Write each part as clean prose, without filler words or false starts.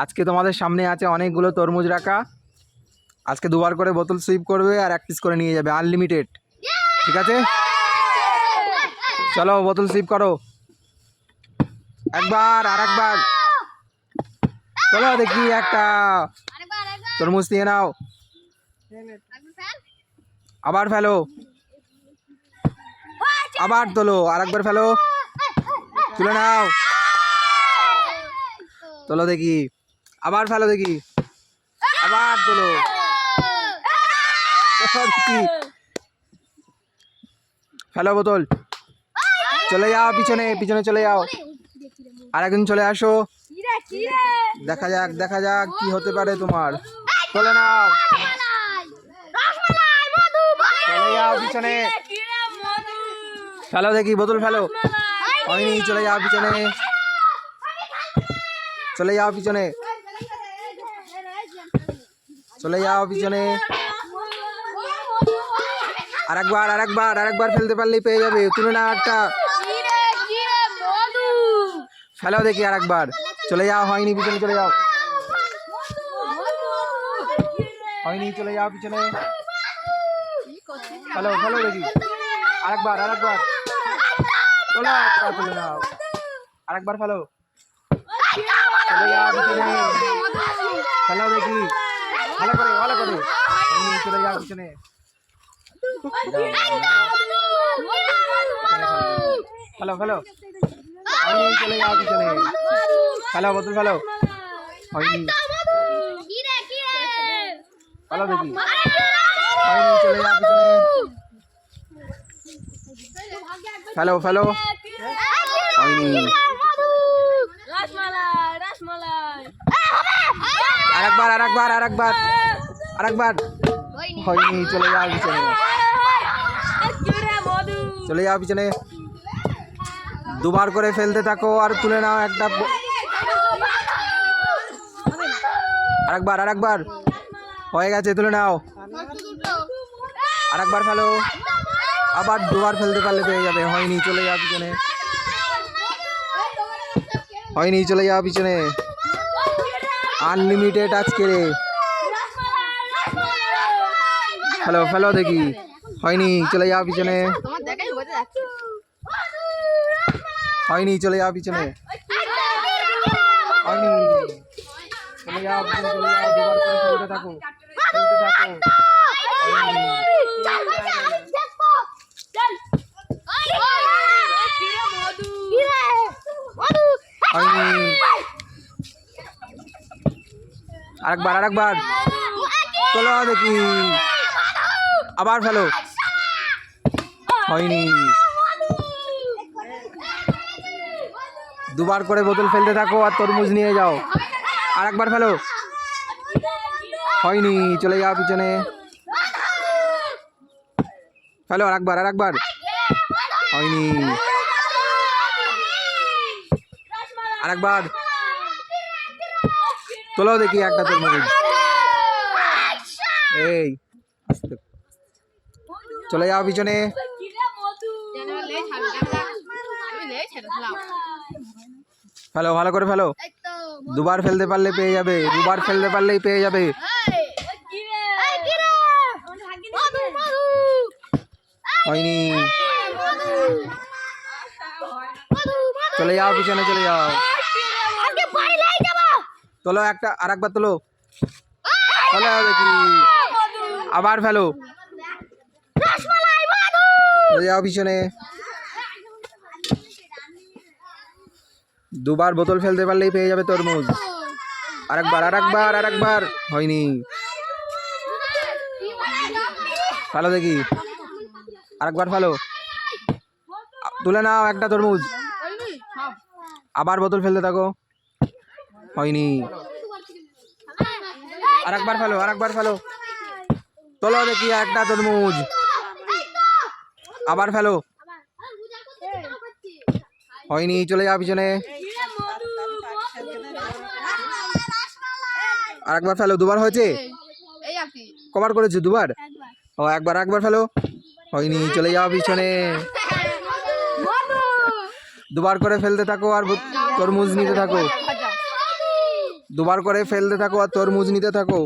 আজকে তোমাদের সামনে আছে অনেকগুলো তরমুজ রাখা। আজকে দুবার করে বোতল সুইপ করবে আর এক পিস করে নিয়ে যাবে, আনলিমিটেড। ঠিক আছে, চলো বোতল সুইপ করো, একবার আর একবার। চলো দেখি একটা তরমুজ নিয়ে নাও, আবার ফেলো, আবার তোলো, আর একবার ফেলো, তুলে নাও, তোলো দেখি, আবার ফেলো দেখি, আবার তোলো দেখি, ফেলো বোতল, চলে যাও পিছনে, পিছনে চলে যাও, আর একদিন চলে আসো, দেখা যাক দেখা যাক কি হতে পারে তোমার। চলে নাও, চলে যাও পিছনে, ফেলো দেখি বোতল, ফেলো, হয়নি, চলে যাও পিছনে, চলে যাও পিছনে, চলে যাও পিছনে, আরেকবার আরেকবার আরেকবার ফেলতে পারলেই পেয়ে যাবে, তুলে না একটা, ফেলো দেখি আরেকবার, চলে যাও, হয়নি, পিছনে চলে যাও, হয়নি, চলে যাও পিছনে, ফেলো ফেলো দেখি, আরেকবার আরেকবার, চলো তুলে নাও, আরেকবার ফেলো, চলে যাও পিছনে, ফেলো দেখি, ভালো করে ভালো করে, চলে যাও পিছনে, ফেলো ফেলো, হয়নি, চলে যাও পিছনে, ফেলো বোতল, ফেলো, হয়নি, ফেলো দেখি, হয়নি, চলে যাও পিছনে, ফেলো ফেলো, হয়নি, আরেকবার আরেকবার আরেকবার আরেকবার, হয়নি, চলে যাও পিছনে, চলে যাও পিছনে, দুবার করে ফেলতে থাকো আর তুলে নাও একটা, আরেকবার আরেকবার, হয়ে গেছে, তুলে নাও, আরেকবার ফেলো, আবার দুবার ফেলতে পারলে পেয়ে যাবে, হয়নি, চলে যাও পিছনে, হয়নি, চলে যাও পিছনে, আনলিমিটেড আজকে রে, ফেলো ফেলো দেখি, হয়নি, চলে যাও পিছনে, হয়নি, চলে যাও পিছনে, হয়নি, চলে যাও পিছনে, চলে যাও, দুবার করে ফেলতে থাকো, ফেলতে থাকো, হয়নি, হয়নি, আরেকবার আরেকবার, চলো দেখি, আবার ফেলো, হয়নি, দুবার করে বোতল ফেলতে থাকো আর তরমুজ নিয়ে যাও, আরেকবার ফেলো, হয়নি, চলে যাও পিছনে, ফেলো আরেকবার আরেকবার, হয়নি, আরেকবার, তোলো দেখি একটা তরমুজ, এই চলে যাও পিছনে, ফেলো ভালো করে ফেলো, দুবার ফেলতে পারলে পেয়ে যাবে, দুবার ফেলতে পারলেই পেয়ে যাবে, হয়নি, চলে যাও পিছনে, চলে যাও, তোলো একটা আরেকবার, তোলো, চলে যাও দেখি, আবার ফেলো, চলে যাও পিছনে, দুবার বোতল ফেলতে পারলেই পেয়ে যাবে তরমুজ, আরেকবার আরেকবার আরেকবার, হয়নি, ফেলো দেখি, আরেকবার ফেলো, তুলে নাও একটা তরমুজ, আবার বোতল ফেলতে থাকো, হয়নি, আরেকবার ফেলো আরেকবার ফেলো, তোলো দেখি একটা তরমুজ, আবার ফেলো, হয়নি, চলে যাও পিছনে, আরেকবার ফেলো, দুবার হয়েছে, কভার করেছো দুবার, ও একবার একবার ফেলো, হয়নি, চলে যাও পিছনে, দুবার করে ফেলতে থাকো আর তরমুজ নিতে থাকো, দুবার করে ফেলতে থাকো আর তরমুজ নিতে থাকো।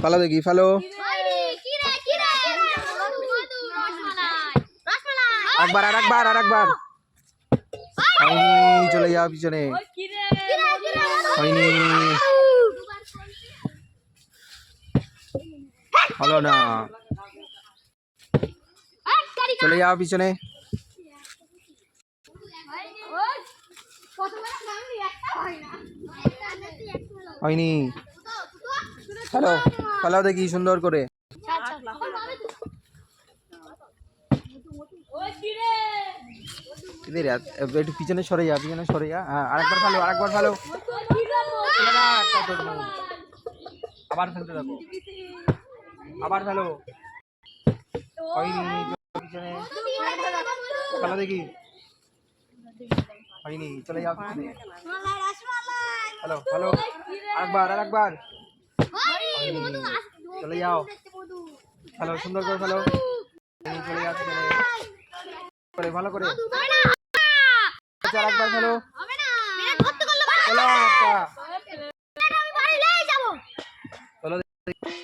ফেলো দেখি, ফেলো। একবার, আর একবার, আর একবার। হয়নি, চলে যাও পিছনে। হয়নি, হলো না, চলে যাও পিছনে। হয়নি, হ্যালো, ফেলাও দেখি সুন্দর করে। একটু পিছনে সরে যা, পিছনে সরে যা। হ্যাঁ, আরেকবার ফেলো, আরেকবার ফেলো। আবার ফেলতে থাকো, আবার ফেলো। হয়নি, পিছনে ফেলো দেখি। হয়নি, চলে যাও পিছনে। হ্যালো, হ্যালো, আরেকবার, আরেকবার। চলে যাও, ফেলো সুন্দর করে, ফেলো। চলে যাও পিছনে, ভালো করে। আরেকবার ফেলো, চলো একটা। চলো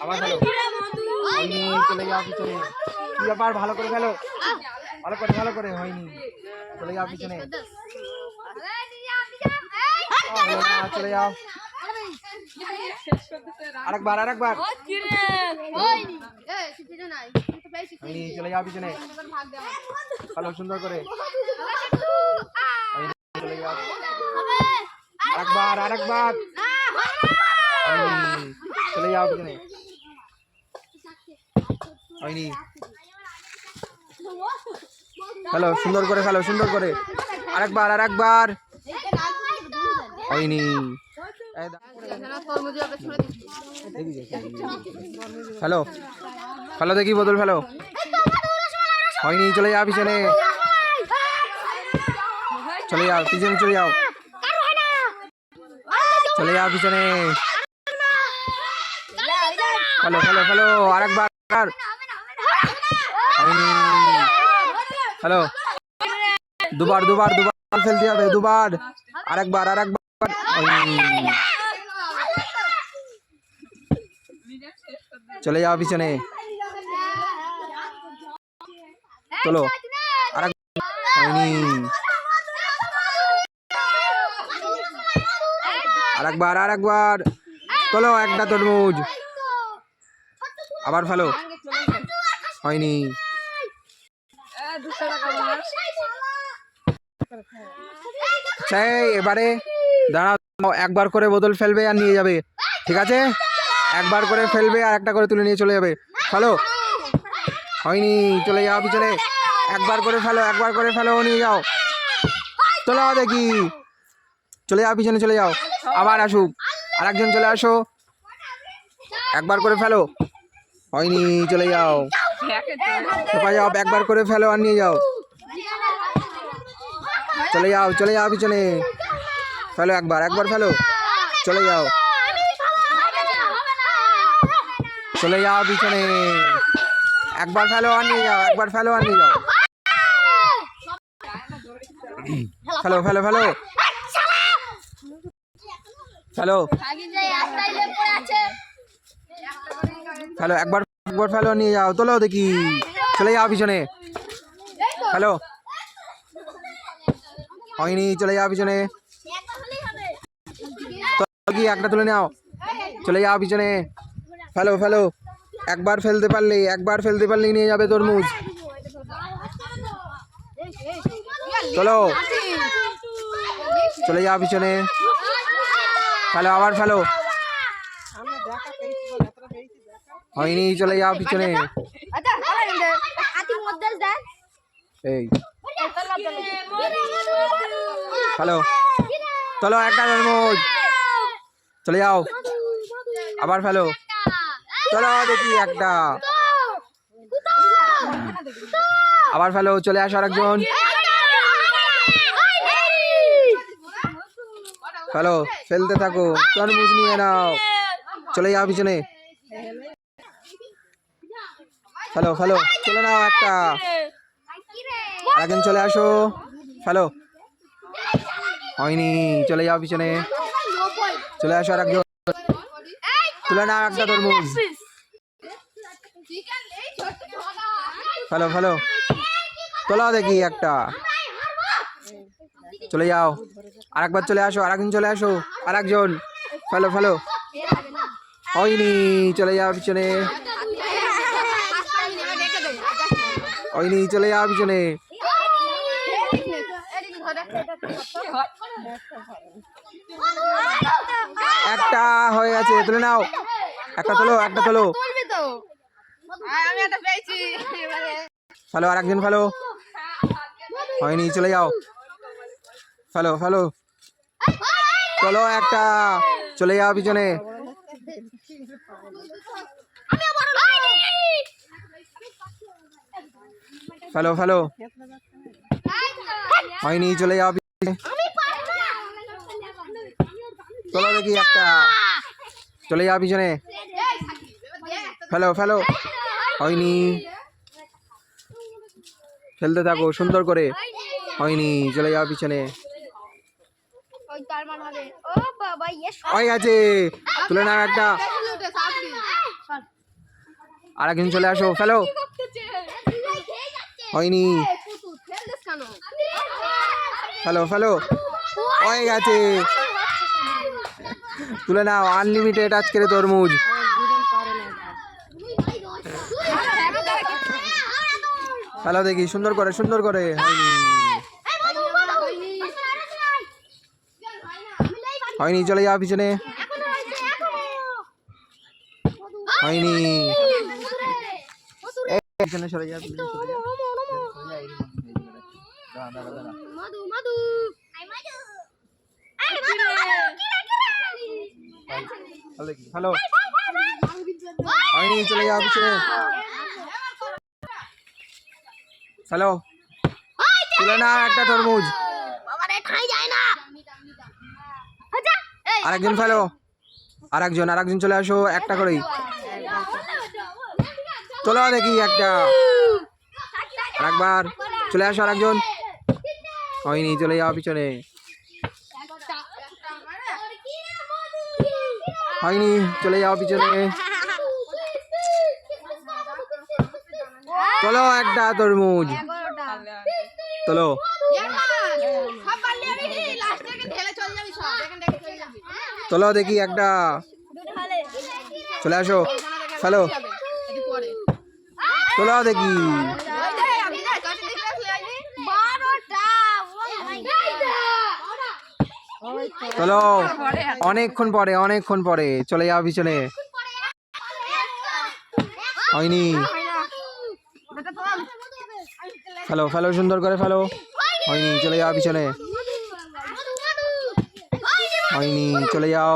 আবার ফেলো। হয়নি, চলে যাও পিছনে। কি ব্যাপার, ভালো করে ফেলো, ভালো করে, ভালো করে। হয়নি, চলে যাও পিছনে। চলে যাও, আরেকবার, আরেকবার। হয়নি, চলে যাও পিছনে। ভালো সুন্দর করে। চলে যাও, আরেকবার, আরেকবার। চলে যাও পিছনে। হয়নি, হ্যালো সুন্দর করে ফেলো, সুন্দর করে। আরেকবার, আরেকবার। হয়নি, হ্যালো, ফেলো দেখি বোতল, ফেলো। হয়নি, চলে যাও পিছনে। চলে যাও পিছনে, চলে যাও, চলে যাও পিছনে। ফেলো, ফেলো, ফেলো, আরেকবার। হ্যালো, দুবার, দুবার, দুবার ফেলতে হবে, দুবার। আরেকবার, আরেকবার। চলে যাও পিছনে, চলো। হয়নি, আরেকবার, আরেকবার। চলো, একটা তরমুজ। আবার ফেলো। হয়নি, সেই এবারে দাঁড়াও, একবার করে বোতল ফেলবে আর নিয়ে যাবে, ঠিক আছে? একবার করে ফেলবে আর একটা করে তুলে নিয়ে চলে যাবে। ফেলো। হয়নি, চলে যাও পিছনে। একবার করে ফেলো, একবার করে ফেলো, নিয়ে যাও। চলে যাও দেখি, চলে যাও পিছনে, চলে যাও। আবার আসুক, আর একজন চলে আসো। একবার করে ফেলো। হয়নি, চলে যাও, যাও। একবার করে ফেলো আর নিয়ে যাও। চলে যাও, চলে যাও পিছনে। ফেলো একবার, একবার ফেলো। চলে যাও, চলে যাও পিছনে। একবার ফেলো আর নিয়ে যাও, একবার ফেলো আর নিয়ে যাও। ফেলো, ফেলো, ফেলো, ফেলো, ফেলো। একবার, একবার ফেলো নিয়ে যাও। তোলো দেখি, চলে যাও পিছনে। ফেলো। হয়নি, চলে যাও পিছনে। কি একটা তুলে নাও, চলে যাও পিছনে। ফেলো, ফেলো। একবার ফেলতে পারলে, একবার ফেলতে পারলেই নিয়ে যাবে তরমুজ। চলো, চলে যাও পিছনে। ফেলো, আবার ফেলো। হয়নি, চলে যাও পিছনে। এই ফেলো, চলো একটা তরমুজ। চলে যাও, আবার ফেলো। চলো দেখি একটা, আবার ফেলো। চলে আসো আরেকজন। ফেলো, ফেলতে থাকো, তরমুজ নিয়ে নাও। চলে যাও পিছনে। ফেলো, ফেলো, চলে নাও একটা। আরেকজন চলে আসো। ফেলো। হয়নি, চলে যাও পিছনে। চলে আসো আরেকজন, তুলে নাও একটা তরমুজ। ফেলো ফেলো, তোলাও দেখি একটা। চলে যাও, আরেকবার চলে আসো, আরেকজন চলে আসো, আরেকজন। ফেলো ফেলো, হয়নি, চলে যাও পিছনে। হয়নি, চলে যাও পিছনে। একটা হয়ে গেছে, তুলে নাও। একটা তোলো, একটা তোলো। ফেলো, আরেকজন ফেলো। হয়নি, চলে যাও। ফেলো ফেলো, তোলো একটা, চলে যাও পিছনে। ফেলো ফেলো, হয়নি, চলে যাও পিছনে। তোলো দেখি একটা, চলে যাও পিছনে। ফেলো ফেলো, হয়নি, খেলতে থাকো সুন্দর করে। হয়নি, চলে যাও পিছনে। হয়ে গেছে, তুলে নাও একটা। আরেকজন চলে আসো, ফেলো। হয়নি, ফেলো ফেলো, হয়ে গেছে, তুলে নাও। আনলিমিটেড আজকের তরমুজ। ফেলো দেখি, সুন্দর করে সুন্দর করে। হয়নি, হয়নি, চলে যাও পিছনে। হয়নি, পিছনে সরে যাও, পিছনে সরে যাও। হ্যালো, হয়নি, চলে যাও পিছনে। হ্যালো, তুলে নাও একটা তরমুজ। আরেকজন ফেলো, আরেকজন আরেকজন চলে আসো, একটা করেই চলো দেখি একটা। আরেকবার চলে আসো, আরেকজন। হয়নি, চলে যাও পিছনে। হয়নি, চলে যাও পিছনে। চলো একটা তরমুজ চলো। চলো দেখি একটা, চলে আসো, চলো চলো দেখি। চলো অনেকক্ষণ পরে, অনেকক্ষণ পরে চলে যাও পিছনে। হয়নি, ফেলো ফেলো, সুন্দর করে ফেলো। হয়নি, চলে যাও পিছনে। হয়নি, চলে যাও।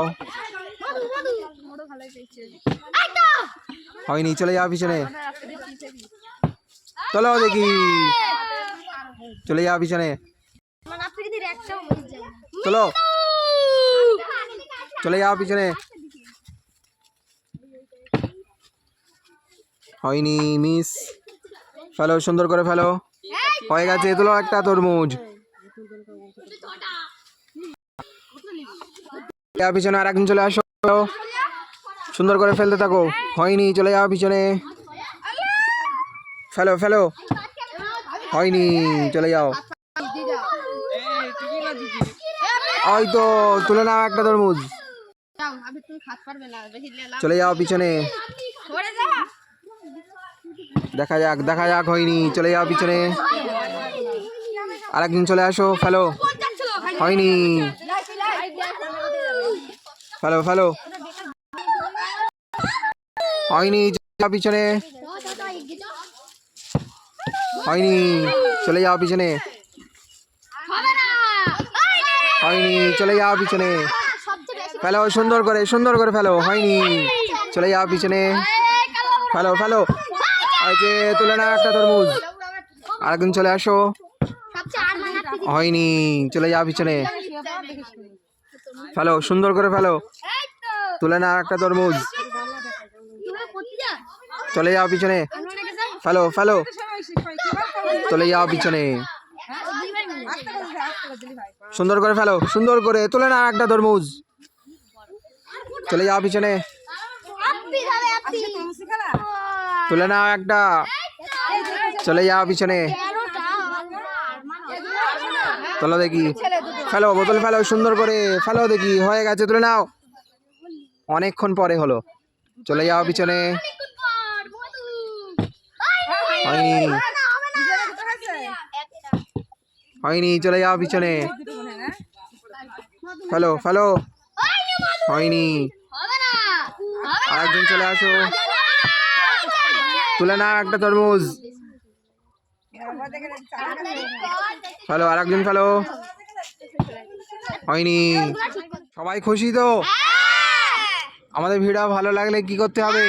হয়নি, চলে যাও পিছনে। চলো দেখি, চলে যাও পিছনে। চলো চলে যাও পিছনে। হয়নি, মিস। ফেলো, সুন্দর করে ফেলো। হয়ে গেছে, তোলো একটা তরমুজ। পিছনে আর একজন চলে আসো, সুন্দর করে ফেলতে থাকো। হয়নি, চলে যাও পিছনে। ফেলো ফেলো, হয়নি, চলে যাও। ওই তো, তুলে নাও একটা তরমুজ। চলে যাও পিছনে। দেখা যাক, দেখা যাক। হয়নি, চলে যাও পিছনে। আরেকদিন চলে আসো, ফেলো। হয়নি, ফেলো ফেলো, হয়নি, চলে যাও পিছনে। হয়নি, চলে যাও পিছনে। হয়নি, চলে যাও পিছনে। ফেলো, সুন্দর করে, সুন্দর করে ফেলো। হয়নি, চলে যাও পিছনে। ফেলো ফেলো, আছে, তুলে নাও একটা তরমুজ। আরেকদিন চলে আসো। হয়নি, চলে যাও পিছনে। ফেলো, সুন্দর করে ফেলো। তুলে নাও একটা তরমুজ। চলে যাও পিছনে। ফেলো ফেলো, চলে যাও পিছনে। সুন্দর করে ফেলো, সুন্দর করে তুলে নাও একটা তরমুজ। চলে যাও পিছনে, তুলে নাও একটা, চলে যাও পিছনে। চলো দেখি, ফেলো বোতল ফেলো, সুন্দর করে ফেলো দেখি, হয়ে গেছে, তুলে নাও। অনেকক্ষণ পরে হলো, চলে যাও পিছনে। হয়নি, হয়নি, চলে যাও পিছনে। ফেলো ফেলো, হয়নি। আরেকজন চলে আসো, তুলে নাও একটা তরমুজ। ফেলো, আরেকজন ফেলো, হয়নি। সবাই খুশি তো? আমাদের ভিডিও ভালো লাগলে কি করতে হবে?